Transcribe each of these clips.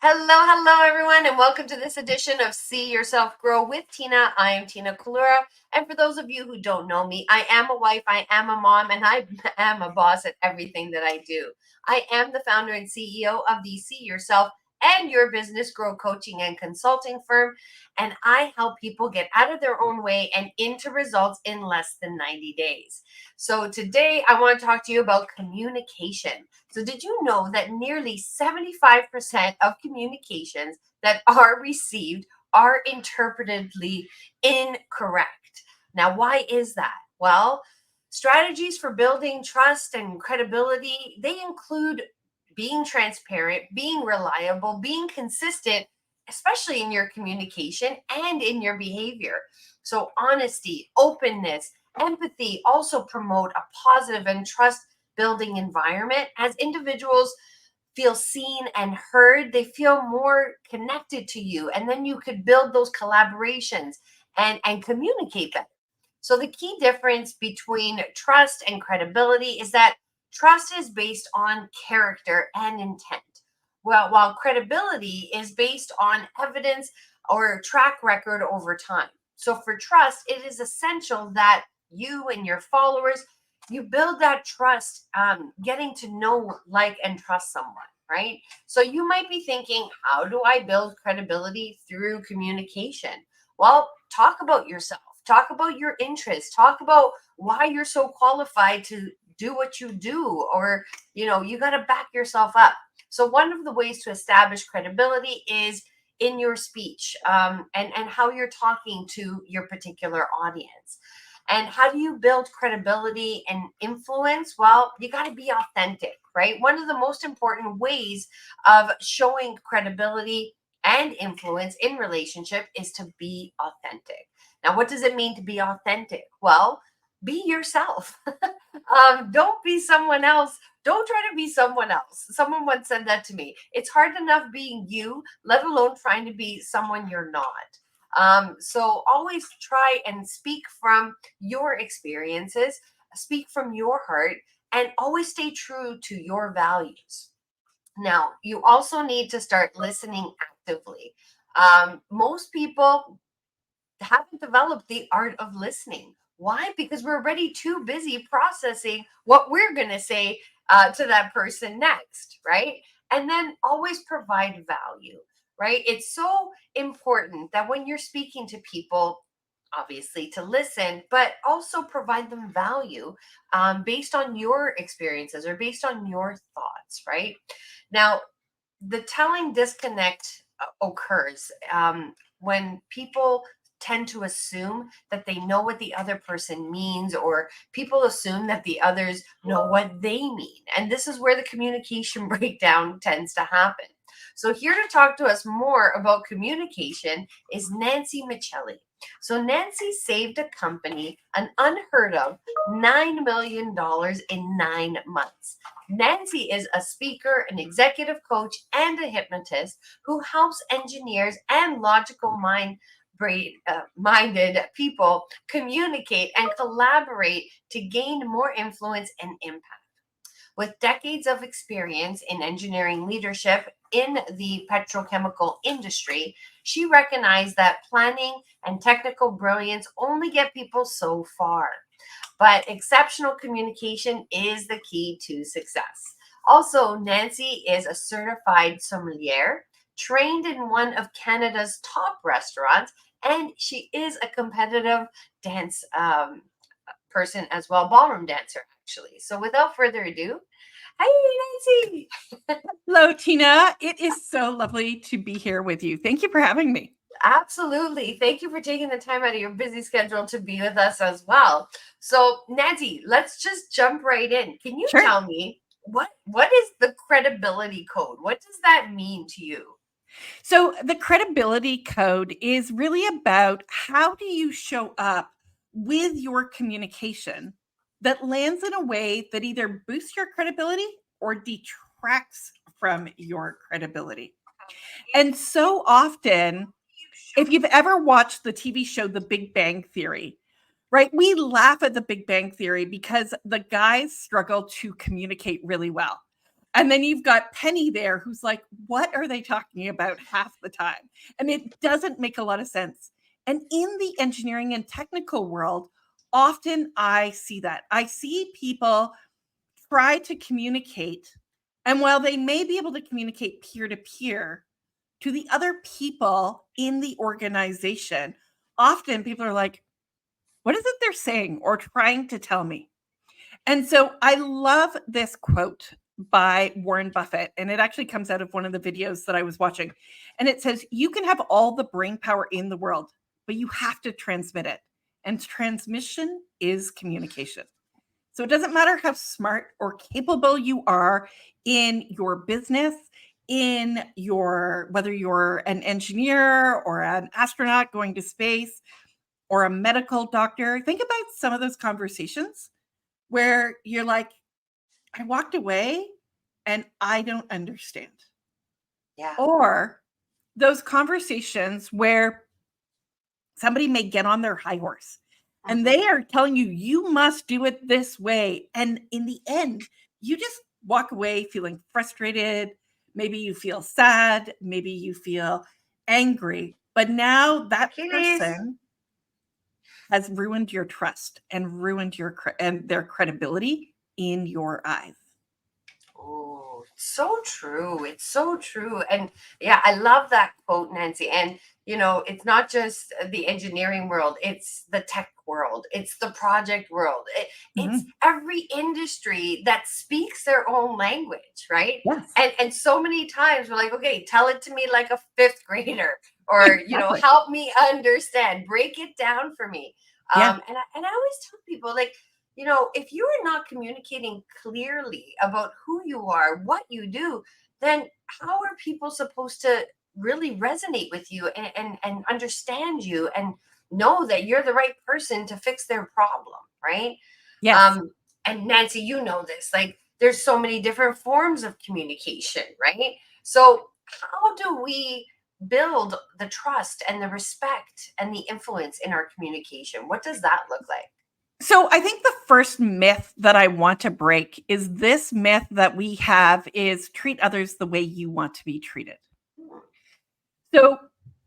Hello, everyone, and welcome to this edition of See Yourself Grow with Tina. I am Tina Kalura, and for those of you who don't know me, I am a wife, I am a mom, and I am a boss at everything that I do. I am the founder and CEO of the See Yourself and Your Business Grow coaching and consulting firm, and I help people get out of their own way and into results in less than 90 days. So today I want to talk to you about communication. So did you know that nearly 75% of communications that are received are interpretedly incorrect? Now, why is that? Well, strategies for building trust and credibility, they include being transparent, being reliable, being consistent, especially in your communication and in your behavior. So honesty, openness, empathy also promote a positive and trust building environment. As individuals feel seen and heard, they feel more connected to you, and then you could build those collaborations and communicate better. So the key difference between trust and credibility is that trust is based on character and intent, well, while credibility is based on evidence or track record over time. So for trust, it is essential that you and your followers, you build that trust, getting to know, like, and trust someone, right? So you might be thinking, how do I build credibility through communication? Well, talk about yourself, talk about your interests, talk about why you're so qualified to do what you do, or, you got to back yourself up. So one of the ways to establish credibility is in your speech, and how you're talking to your particular audience. And how do you build credibility and influence? Well, you got to be authentic, right? One of the most important ways of showing credibility and influence in relationship is to be authentic. Now, what does it mean to be authentic? Well, be yourself. Don't be someone else. Don't try to be someone else. Someone once said that to me. It's hard enough being you, let alone trying to be someone you're not. So always try and speak from your experiences, speak from your heart, and always stay true to your values. Now, you also need to start listening actively. Most people haven't developed the art of listening. Why? Because we're already too busy processing what we're going to say to that person next, right? And then always provide value, right? It's so important that when you're speaking to people, obviously to listen, but also provide them value, based on your experiences or based on your thoughts, right? Now, the telling disconnect occurs when people tend to assume that they know what the other person means, or people assume that the others know what they mean. And this is where the communication breakdown tends to happen. So, here to talk to us more about communication is Nancy Micheli. So, Nancy saved a company an unheard of $9 million in 9 months. Nancy is a speaker, an executive coach, and a hypnotist who helps engineers and logical minded people communicate and collaborate to gain more influence and impact. With decades of experience in engineering leadership in the petrochemical industry, she recognized that planning and technical brilliance only get people so far, but exceptional communication is the key to success. Also, Nancy is a certified sommelier, trained in one of Canada's top restaurants, and she is a competitive dance person as well, ballroom dancer, actually. So, without further ado, hi, Nancy. Hello, Tina. It is so lovely to be here with you. Thank you for having me. Absolutely. Thank you for taking the time out of your busy schedule to be with us as well. So, Nancy, let's just jump right in. Can you Sure. tell me what is the credibility code? What does that mean to you? So, the credibility code is really about how do you show up with your communication that lands in a way that either boosts your credibility or detracts from your credibility. And so often, if you've ever watched the TV show The Big Bang Theory, right, we laugh at The Big Bang Theory because the guys struggle to communicate really well. And then you've got Penny there who's like, what are they talking about half the time? And it doesn't make a lot of sense. And in the engineering and technical world, often I see that. I see people try to communicate. And while they may be able to communicate peer to peer to the other people in the organization, often people are like, what is it they're saying or trying to tell me? And so I love this quote by Warren Buffett, and it actually comes out of one of the videos that I was watching. And it says, you can have all the brain power in the world, but you have to transmit it. And transmission is communication. So it doesn't matter how smart or capable you are in your business, in your, whether you're an engineer or an astronaut going to space or a medical doctor. Think about some of those conversations where you're like, I walked away and I don't understand. Yeah. Or those conversations where somebody may get on their high horse and they are telling you, you must do it this way. And in the end, you just walk away feeling frustrated. Maybe you feel sad. Maybe you feel angry. But now that person has ruined your trust and ruined and their credibility in your eyes. Oh, so true. It's so true. And yeah, I love that quote, Nancy. And, you know, it's not just the engineering world, it's the tech world, it's the project world, it's every industry that speaks their own language, right? Yes. And so many times we're like, okay, tell it to me like a fifth grader, or, you know, Exactly. help me understand, break it down for me. Yeah. And I always tell people, like, you know, if you are not communicating clearly about who you are, what you do, then how are people supposed to really resonate with you and understand you and know that you're the right person to fix their problem, right? Yes. And Nancy, you know this, like there's so many different forms of communication, right? So how do we build the trust and the respect and the influence in our communication? What does that look like? So I think the first myth that I want to break is this myth that we have is treat others the way you want to be treated. So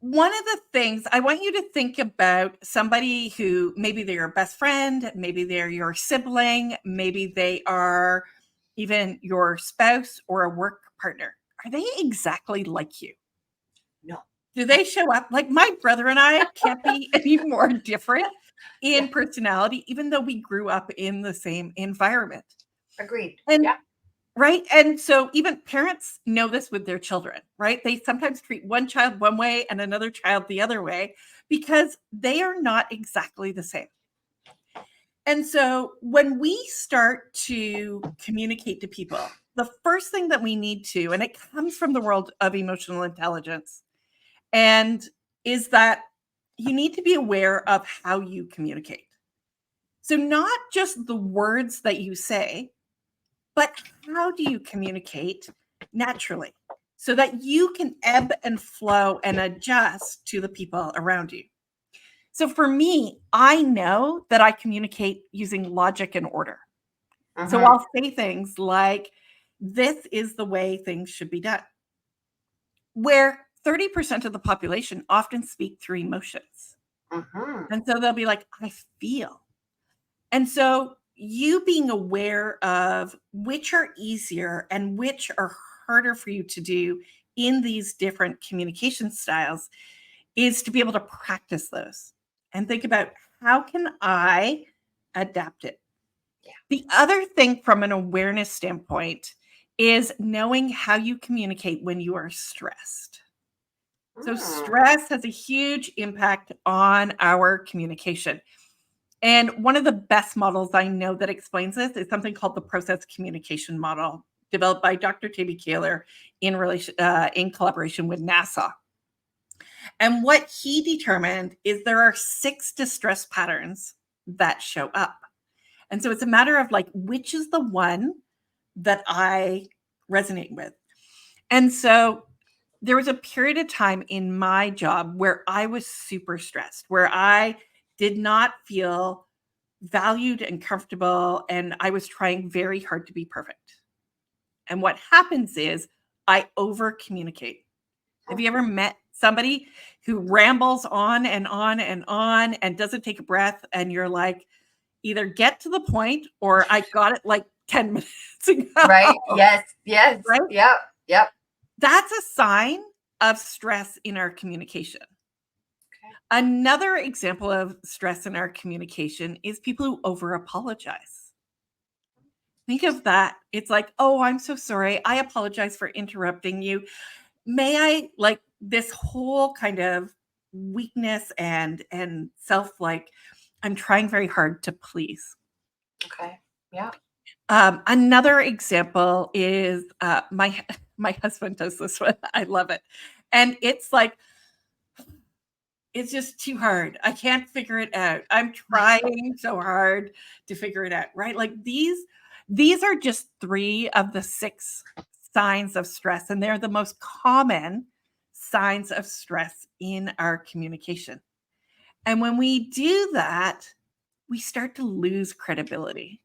one of the things I want you to think about somebody who maybe they're your best friend, maybe they're your sibling, maybe they are even your spouse or a work partner. Are they exactly like you? No. Do they show up like my brother and I can't be any more different in Yeah. personality, even though we grew up in the same environment? Agreed. And Yeah. right. And so even parents know this with their children, right? They sometimes treat one child one way and another child the other way because they are not exactly the same. And so when we start to communicate to people, the first thing that we need to, and it comes from the world of emotional intelligence, and is that you need to be aware of how you communicate. So, not just the words that you say, but how do you communicate naturally so that you can ebb and flow and adjust to the people around you? So, for me, I know that I communicate using logic and order. So, Mm-hmm. I'll say things like, this is the way things should be done, where 30% of the population often speak through emotions. Mm-hmm. And so they'll be like, I feel. And so you being aware of which are easier and which are harder for you to do in these different communication styles is to be able to practice those and think about how can I adapt it. Yeah. The other thing from an awareness standpoint is knowing how you communicate when you are stressed. So Mm. stress has a huge impact on our communication. And one of the best models I know that explains this is something called the process communication model, developed by Dr. Tabby Kaler in collaboration with NASA. And what he determined is there are 6 distress patterns that show up. And so it's a matter of like, which is the one that I resonate with? And so there was a period of time in my job where I was super stressed, where I did not feel valued and comfortable, and I was trying very hard to be perfect. And what happens is I over communicate. Have you ever met somebody who rambles on and on and on and doesn't take a breath? And you're like, either get to the point or I got it like 10 minutes ago. Right. Yes. Yes. Right? Yep. Yep. That's a sign of stress in our communication. Okay. Another example of stress in our communication is people who over apologize. Think of that. It's like, oh, I'm so sorry. I apologize for interrupting you. May I, like, this whole kind of weakness and self, like, I'm trying very hard to please. Okay. Yeah. Another example is my my husband does this one. I love it, and it's like it's just too hard. I can't figure it out. I'm trying so hard to figure it out. Right? Like these are just 3 of the 6 signs of stress, and they're the most common signs of stress in our communication. And when we do that, we start to lose credibility.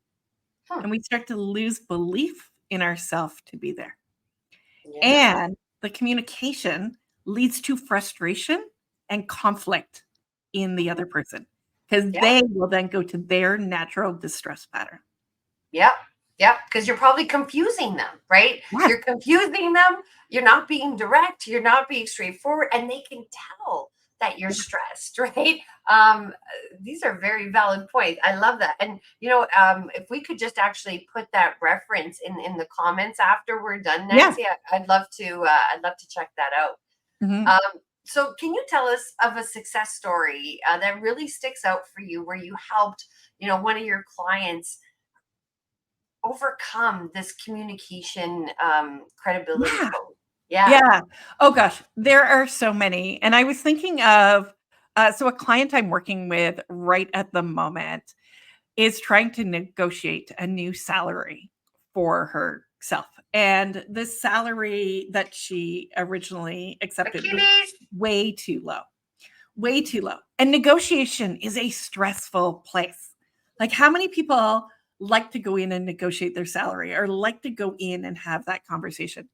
Hmm. And we start to lose belief in ourselves to be there. Yeah. And the communication leads to frustration and conflict in the other person because Yeah. they will then go to their natural distress pattern. Yep. Yep. Because you're probably confusing them, right? Yes. You're confusing them. You're not being direct. You're not being straightforward, and they can tell that you're stressed, right? Um, these are very valid points. I love that. And if we could just actually put that reference in the comments after we're done, Yeah. Nancy, I'd love to. I'd love to check that out. Mhm. So, can you tell us of a success story that really sticks out for you, where you helped, one of your clients overcome this communication credibility Yeah. code? Yeah. Yeah. Oh gosh, there are so many. And I was thinking of so a client I'm working with right at the moment is trying to negotiate a new salary for herself. And the salary that she originally accepted was Achilles. way too low, way too low. And negotiation is a stressful place. Like, how many people like to go in and negotiate their salary or like to go in and have that conversation?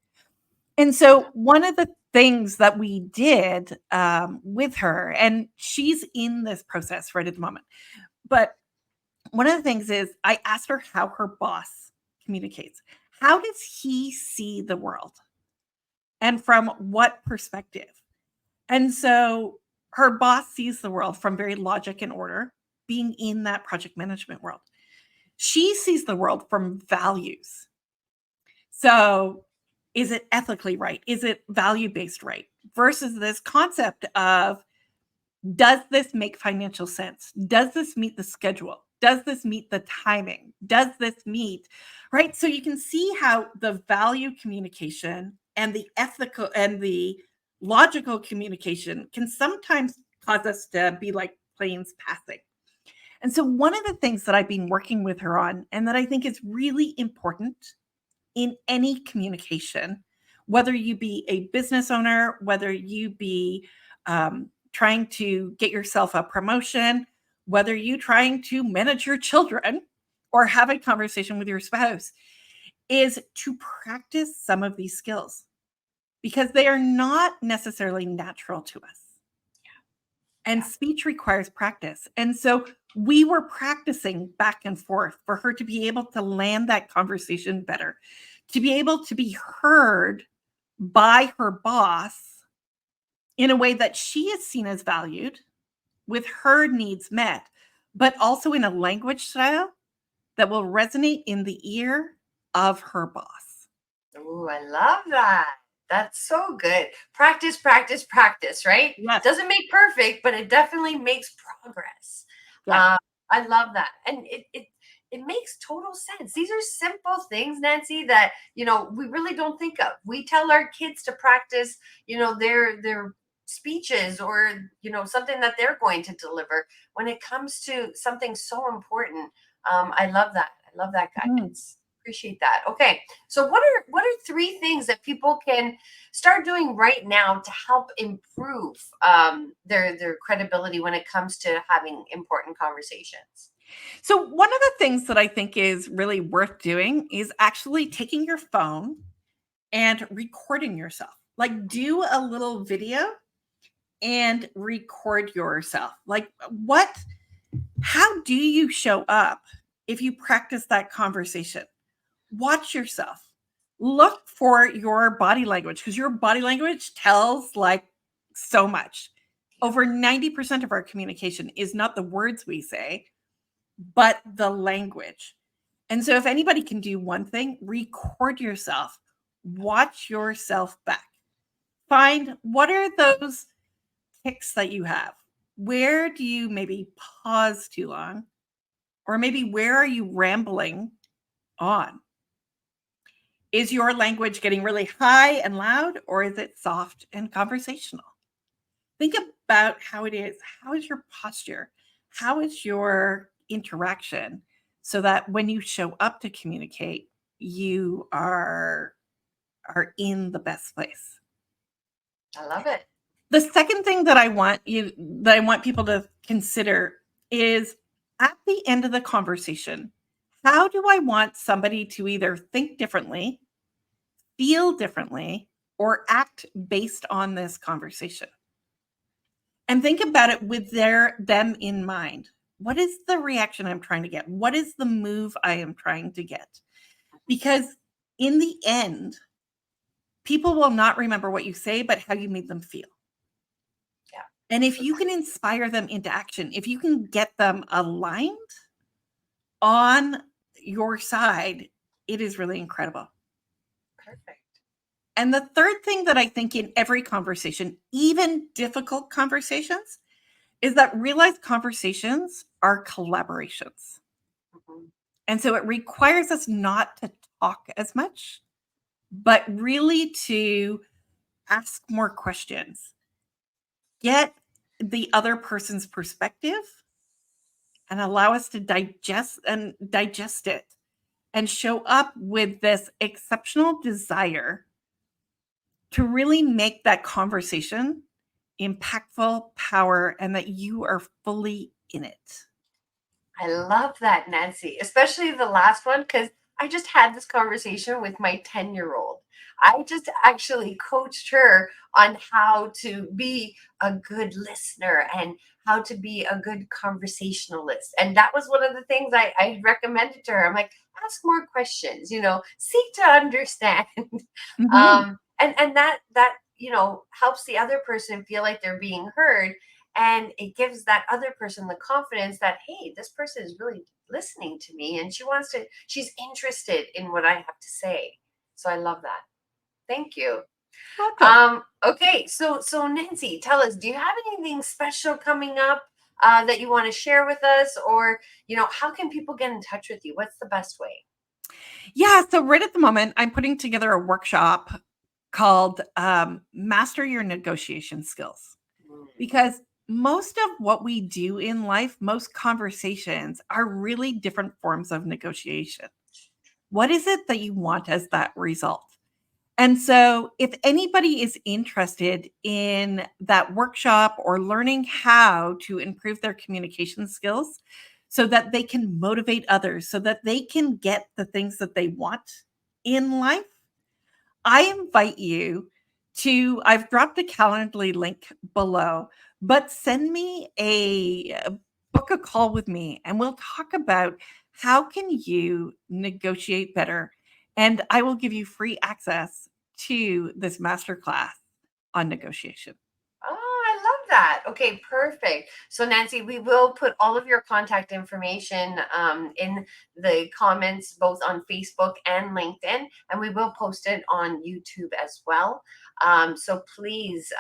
And so, one of the things that we did with her, and she's in this process right at the moment, but one of the things is I asked her how her boss communicates. How does he see the world and from what perspective? And so her boss sees the world from very logic and order, being in that project management world. She sees the world from values. So is it ethically right? Is it value based right? Versus this concept of, does this make financial sense? Does this meet the schedule? Does this meet the timing? Does this meet, right? So you can see how the value communication and the ethical and the logical communication can sometimes cause us to be like planes passing. And so one of the things that I've been working with her on, and that I think is really important in any communication, whether you be a business owner, whether you be trying to get yourself a promotion, whether you trying to manage your children or have a conversation with your spouse, is to practice some of these skills because they are not necessarily natural to us. And speech requires practice. And so we were practicing back and forth for her to be able to land that conversation better, to be able to be heard by her boss in a way that she is seen as valued, with her needs met, but also in a language style that will resonate in the ear of her boss. Oh, I love that. That's so good. Practice, practice, practice, right? Yes. Doesn't make perfect, but it definitely makes progress. Yeah. I love that. And it makes total sense. These are simple things, Nancy, that we really don't think of. We tell our kids to practice, their speeches, or something that they're going to deliver. When it comes to something so important, I love that. I love that Mm. guidance. Appreciate that. Okay. So what are 3 things that people can start doing right now to help improve their credibility when it comes to having important conversations? So, one of the things that I think is really worth doing is actually taking your phone and recording yourself. Like, do a little video and record yourself. Like, how do you show up if you practice that conversation? Watch yourself. Look for your body language because your body language tells like so much. Over 90% of our communication is not the words we say, but the language. And so if anybody can do one thing, record yourself, watch yourself back. Find what are those tics that you have? Where do you maybe pause too long? Or maybe where are you rambling on? Is your language getting really high and loud, or is it soft and conversational? Think about how it is. How is your posture? How is your interaction so that when you show up to communicate, you are in the best place. I love it. The second thing that I want people to consider is at the end of the conversation, how do I want somebody to either think differently, feel differently, or act based on this conversation? And think about it with them in mind. What is the reaction I'm trying to get? What is the move I am trying to get? Because in the end, people will not remember what you say, but how you made them feel. Yeah. And if you can inspire them into action, if you can get them aligned on your side, it is really incredible. Perfect. And the third thing that I think in every conversation, even difficult conversations, is that real-life conversations are collaborations. Mhm. And so it requires us not to talk as much, but really to ask more questions, get the other person's perspective, and allow us to digest it and show up with this exceptional desire to really make that conversation impactful, power, and that you are fully in it. I love that, Nancy, especially the last one, because I just had this conversation with my 10-year-old. I just actually coached her on how to be a good listener and how to be a good conversationalist. And that was one of the things I recommended to her. I'm like, ask more questions, seek to understand. Mhm. And that helps the other person feel like they're being heard, and it gives that other person the confidence that, hey, this person is really listening to me and she's interested in what I have to say. So I love that. Thank you. Welcome. Okay, so Nancy, tell us, do you have anything special coming up that you want to share with us, or how can people get in touch with you? What's the best way? Yeah, so right at the moment, I'm putting together a workshop called Master Your Negotiation Skills. Mm. Because most of what we do in life, most conversations are really different forms of negotiation. What is it that you want as that result? And so, if anybody is interested in that workshop or learning how to improve their communication skills so that they can motivate others, so that they can get the things that they want in life, I invite you I've dropped a Calendly link below, but send me book a call with me and we'll talk about how can you negotiate better. And I will give you free access to this masterclass on negotiation. Oh, I love that. Okay, perfect. So, Nancy, we will put all of your contact information in the comments, both on Facebook and LinkedIn, and we will post it on YouTube as well. So, please,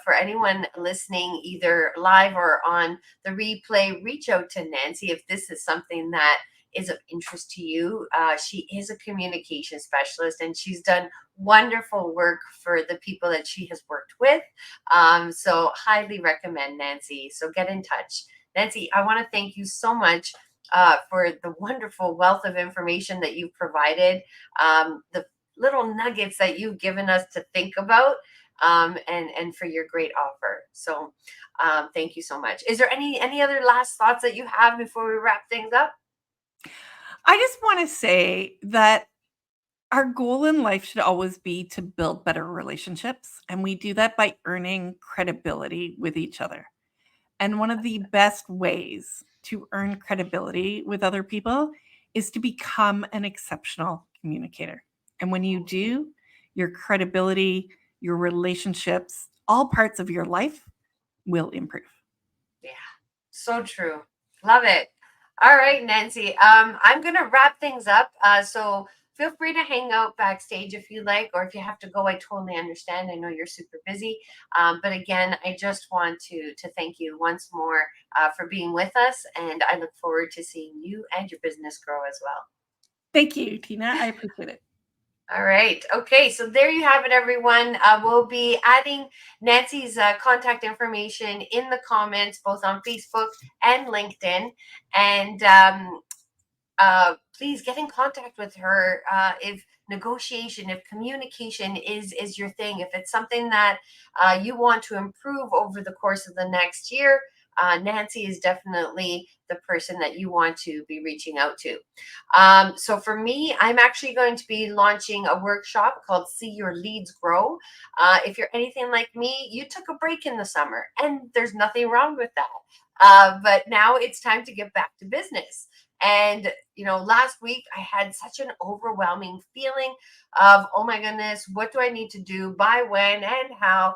for anyone listening, either live or on the replay, reach out to Nancy if this is something that is of interest to you. She is a communication specialist and she's done wonderful work for the people that she has worked with. So highly recommend Nancy. So get in touch. Nancy, I want to thank you so much for the wonderful wealth of information that you've provided, the little nuggets that you've given us to think about. and for your great offer. So thank you so much. Is there any other last thoughts that you have before we wrap things up? I just want to say that our goal in life should always be to build better relationships, and we do that by earning credibility with each other. And one of the best ways to earn credibility with other people is to become an exceptional communicator. And when you do, your credibility, your relationships, all parts of your life will improve. Yeah, so true. Love it. All right, Nancy. I'm gonna wrap things up. So feel free to hang out backstage if you like, or if you have to go, I totally understand. I know you're super busy. But again, I just want to thank you once more for being with us, and I look forward to seeing you and your business grow as well. Thank you, Tina. I appreciate it. All right. Okay. So there you have it, everyone. We'll be adding Nancy's contact information in the comments, both on Facebook and LinkedIn. And please get in contact with her if negotiation, if communication is your thing, if it's something that you want to improve over the course of the next year. Nancy is definitely the person that you want to be reaching out to. So for me, I'm actually going to be launching a workshop called See Your Leads Grow. If you're anything like me, you took a break in the summer, and there's nothing wrong with that. But now it's time to get back to business. And, last week I had such an overwhelming feeling of, oh my goodness, what do I need to do, by when, and how?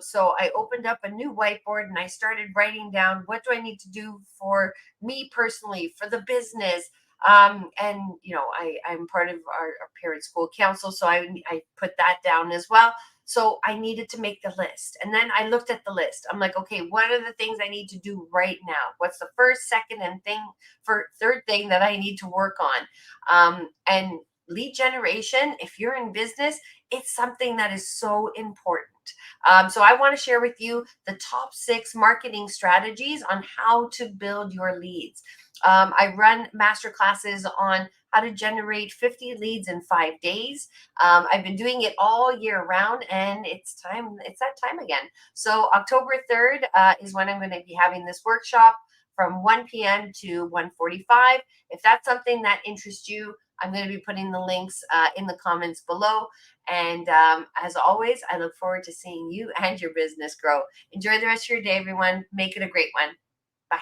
So I opened up a new whiteboard and I started writing down, what do I need to do for me personally, for the business? And I'm part of our parent school council, so I put that down as well. So I needed to make the list. And then I looked at the list. I'm like, okay, what are the things I need to do right now? What's the first, second, and third thing that I need to work on? And lead generation, if you're in business, it's something that is so important. So I want to share with you the top 6 marketing strategies on how to build your leads. I run master classes on how to generate 50 leads in 5 days. I've been doing it all year round, and it's time. It's that time again. So October 3rd is when I'm going to be having this workshop from 1 p.m. to 1:45. If that's something that interests you, I'm going to be putting the links in the comments below. And as always, I look forward to seeing you and your business grow. Enjoy the rest of your day, everyone. Make it a great one. Bye.